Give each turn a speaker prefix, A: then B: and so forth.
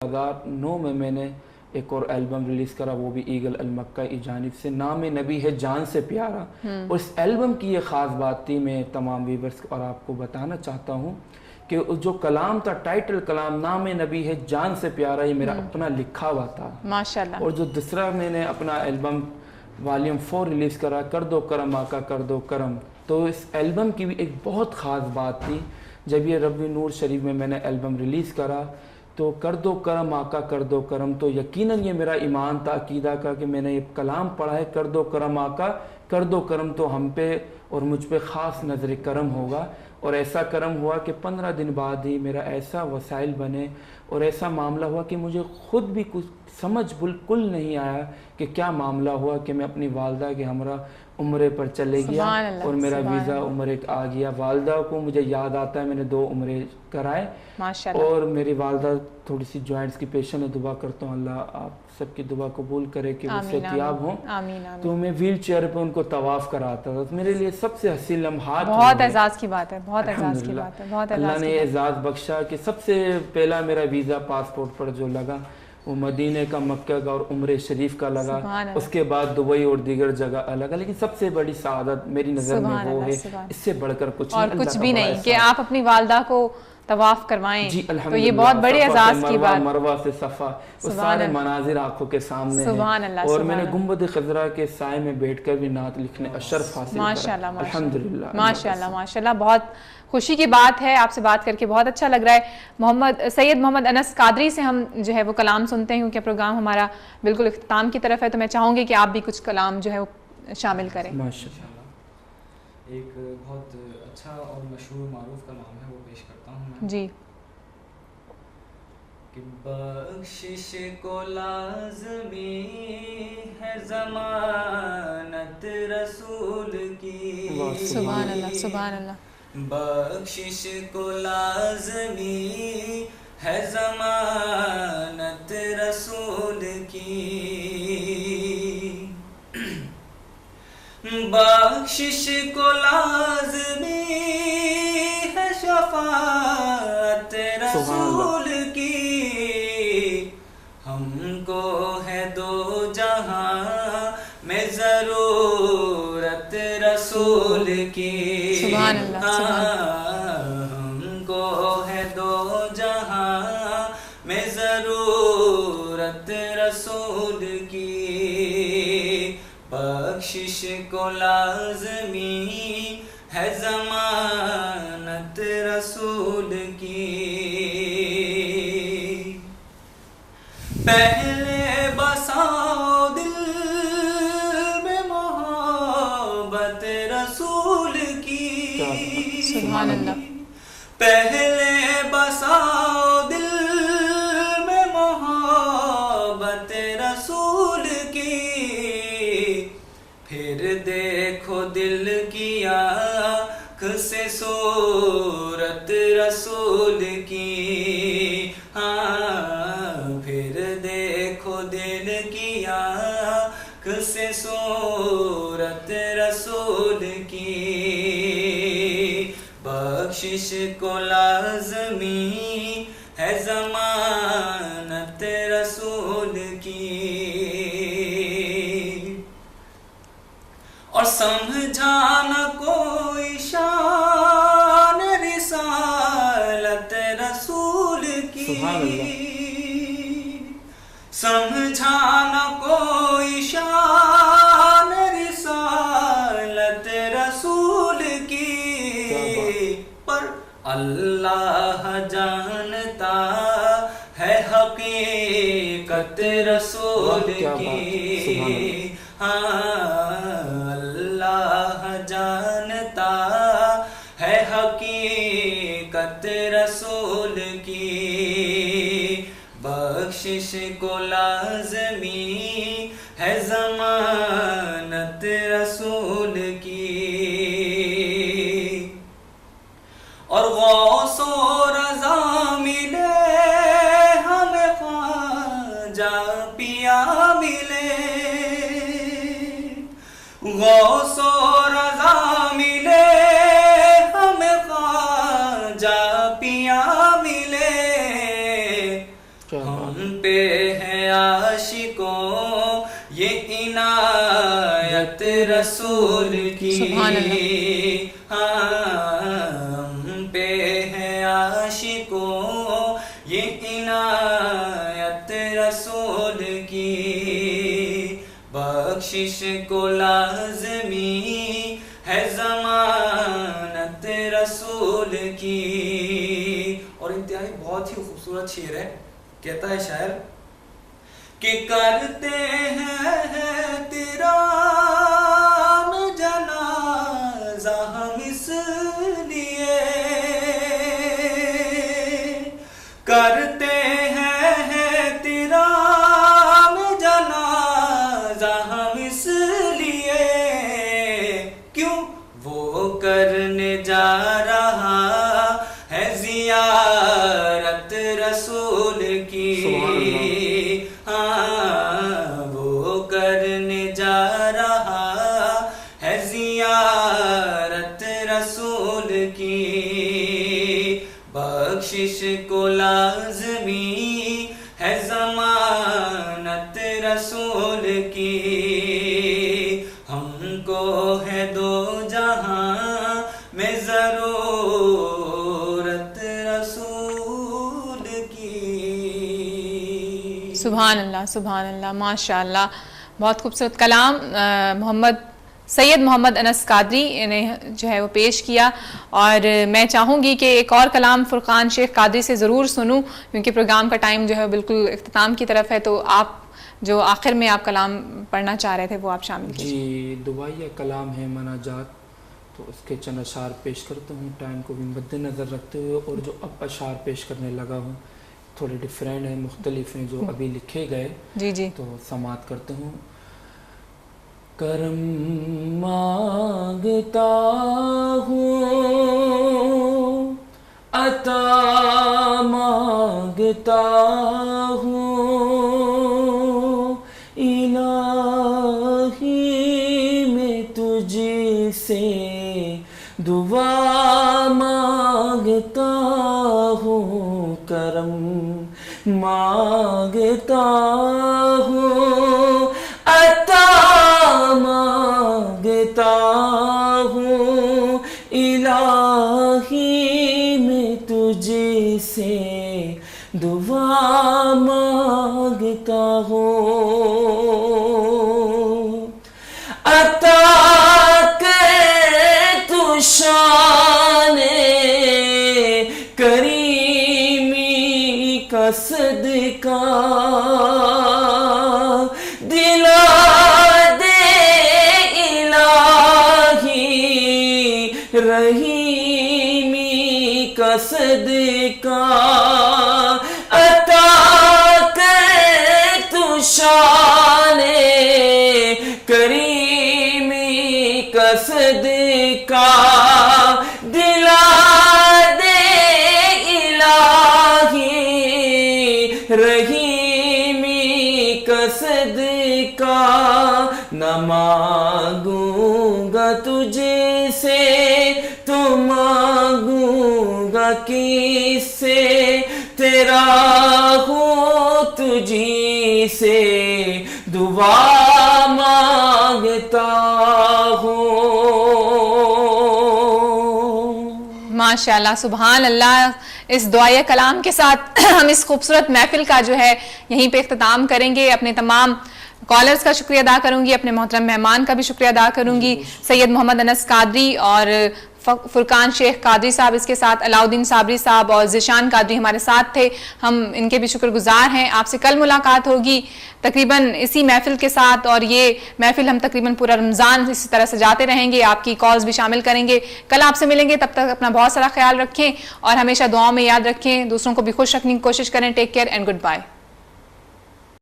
A: 2009 में मैंने एक और एल्बम रिलीज़ करा, वो भी ईगल अलमक्का की जानिब से, नाम नबी है जान से प्यारा। और इस एल्बम की ये ख़ास बात थी, मैं तमाम व्यूअर्स और आपको बताना चाहता हूँ कि जो कलाम था, टाइटल कलाम नाम नबी है जान से प्यारा, ये मेरा अपना लिखा हुआ था
B: माशाल्लाह।
A: और जो दूसरा मैंने अपना एल्बम वॉल्यूम 4 रिलीज़ करा, कर दो करम आका कर दो करम, तो इस एल्बम की भी एक बहुत ख़ास बात थी। जब ये रब्बी नूर शरीफ में मैंने एल्बम रिलीज़ करा तो कर दो करम आका कर दो करम, तो यकीनन ये मेरा ईमान था अकीदा का कि मैंने ये कलाम पढ़ा है, कर दो करम आका कर दो करम, तो हम पे और मुझ पे ख़ास नज़र करम होगा। और ऐसा करम हुआ कि 15 दिन बाद ही मेरा ऐसा वसाइल बने और ऐसा मामला हुआ कि मुझे ख़ुद भी कुछ समझ बिल्कुल नहीं आया कि क्या मामला हुआ कि मैं अपनी वालदा के हमरा उम्रे पर चले गया और मेरा वीज़ा उम्रे आ गया। वालदा को मुझे याद आता है मैंने 2 उम्रे कराए
B: माशाल्लाह।
A: और मेरी वालदा थोड़ी सी जॉइंट्स की पेशेंट है, दुआ करता हूँ अल्लाह आप सबकी दुआ कबूल करे कि वो सेहतियाब हों। तो मैं व्हील चेयर पर उनको तवाफ़ कराता था, तो मेरे लिए सबसे हसीन लम्हात,
B: बहुत एजाज़ की बात है, बहुत एजाज़ की बात है, बहुत
A: अल्लाह ने एजाज़ बख्शा कि सबसे पहला मेरा वीज़ा पासपोर्ट पर जो लगा वो मदीने का, मक्का का और उम्रे शरीफ का लगा, उसके बाद दुबई और दीगर जगह अलग है, लेकिन सबसे बड़ी सआदत मेरी नज़र में वो है, इससे बढ़कर कुछ
B: भी नहीं कि आप अपनी वालदा को तवाफ करवाएं। जी, तो ये बहुत बड़े एजाज़ की बात,
A: मरवा से सफ़ा, वो सारे मनाजिर आंखों के सामने हैं और मैंने गुंबद खजरा के साए में बैठकर भी नात लिखने अशरफ हासिल
B: माशाल्लाह
A: करा। अल्हम्दुलिल्लाह
B: माशाल्लाह माशाल्लाह। बहुत खुशी की बात है, आपसे बात करके बहुत अच्छा लग रहा है। सैयद मोहम्मद अनस कादरी से हम जो है वो कलाम सुनते हैं, क्योंकि प्रोग्राम हमारा बिल्कुल इख्तिताम की तरफ है, तो मैं चाहूँगी कि आप भी कुछ कलाम जो है वो शामिल करें।
C: माशाल्लाह। एक बहुत अच्छा और मशहूर मारूफ कलाम है, वो पेश करता हूँ मैं
B: जी।
C: कि बख्शिश को लाज़मी है ज़मानत रसूल की,
B: सुभान अल्लाह सुभान अल्लाह।
C: बख्शिश को लाज़मी है ज़मानत रसूल की, बख्शिश को लाज़मी है शफ़ाअत रसूल की, हमको है दो जहां में ज़रूरत रसूल की, हमको है दो जहां में ज़रूरत रसूल की, बख्शिश को लाज़मी है ज़मानत रसूल की, पहले बसाओ दिल में मोहब्बत रसूल की,
B: सुभान अल्लाह।
C: पहले बसाओ दिल में मोहब्बत रसूल की, फिर देखो दिल की आँख से सूरत रसूल की, हाँ फिर देखो दिल की आँख से सूरत रसूल की, बख्शिश को लाज़मी है ज़मानत रसूल की, और समझा न कोई शान रिसालत रसूल की, समझा न कोई शान रिसालत रसूल की, पर अल्लाह जानता है हकीकत रसूल की, हाँ अल्लाह जानता है हकीकत रसूल की, बख्शिश को लाज़मी है ज़मानत रसूल की, और गौसो रज़ा मिले हमें ख्वाजा पिया मिले, गौसो रज़ा मिले हमें ख्वाजा पिया मिले, हम
D: पे है आशिकों ये इनायत रसूल की,
B: सुभान अल्लाह।
D: हम पे है आशिकों ये इनायत रसूल की, बख्शिश को लाज़मी है ज़मानत रसूल की। और इंतहाई बहुत ही खूबसूरत शेर है। कहता है शायर कि करते हैं तेरा जनाजा हम इसलिए, करते हैं तेरा जनाजा हम इसलिए, क्यों वो करने जा रहा है ज़ियारत रसूल की, हाँ वो करने जा रहा है ज़ियारत रसूल की, बख्शिश को लाज़मी है ज़मानत रसूल की, हमको है दो जहां में ज़रूरत रसूल की।
B: सुभान अल्लाह, सुभान अल्लाह, माशाअल्लाह, बहुत खूबसूरत कलाम मोहम्मद सैयद मोहम्मद अनस कादरी ने जो है वो पेश किया। और मैं चाहूँगी कि एक और कलाम फुरकान शेख कादरी से ज़रूर सुनूं, क्योंकि प्रोग्राम का टाइम जो है बिल्कुल इख्तिताम की तरफ है। तो आप जो आखिर में आप कलाम पढ़ना चाह रहे थे वो आप शामिल कीजिए।
A: जी, दुआया कलाम है मनाजात, तो उसके चंद अशार पेश करता हूँ टाइम को भी मद्देनज़र रखते हुए। और जो अब अशार पेश करने लगा हूँ थोड़े डिफरेंट हैं, मुख्तलिफ हैं जो अभी लिखे गए।
B: जी जी,
A: तो समात करते हूँ। करम मांगता हूँ, अता मांगता हूँ, इलाही में तुझसे दुआ मांगता हूँ, करम मांगता हूँ, अता मांगता हूँ, इलाही में तुझसे दुआ मांगता हूँ, अता करे तू शाने करीमी का सदका, दिला रहीमी का सदका, अता कर तू शाने करीमी का सदका, दिला दे इलाही रहीमी का सदका, न मांगूंगा तुझे से तो मांगूंगा किससे, तेरा हूँ तुझी से दुआ मांगता हूँ।
B: माशाल्लाह, सुभान अल्लाह। इस दुआए कलाम के साथ हम इस खूबसूरत महफिल का जो है यहीं पे इख्तिताम करेंगे। अपने तमाम कॉलर्स का शुक्रिया अदा करूंगी, अपने मोहतरम मेहमान का भी शुक्रिया अदा करूंगी। सैयद मोहम्मद अनस कादरी और फुरकान शेख कादरी साहब, इसके साथ अलाउद्दीन साबरी साहब और ज़िशान कादरी हमारे साथ थे। हम इनके भी शुक्रगुजार हैं। आपसे कल मुलाकात होगी तकरीबन इसी महफिल के साथ, और ये महफिल हम तकरीबन पूरा रमज़ान इसी तरह सजाते रहेंगे, आपकी कॉल्स भी शामिल करेंगे। कल आपसे मिलेंगे, तब तक अपना बहुत सारा ख्याल रखें और हमेशा दुआओं में याद रखें। दूसरों को भी खुश रखने की कोशिश करें। Take care and good bye.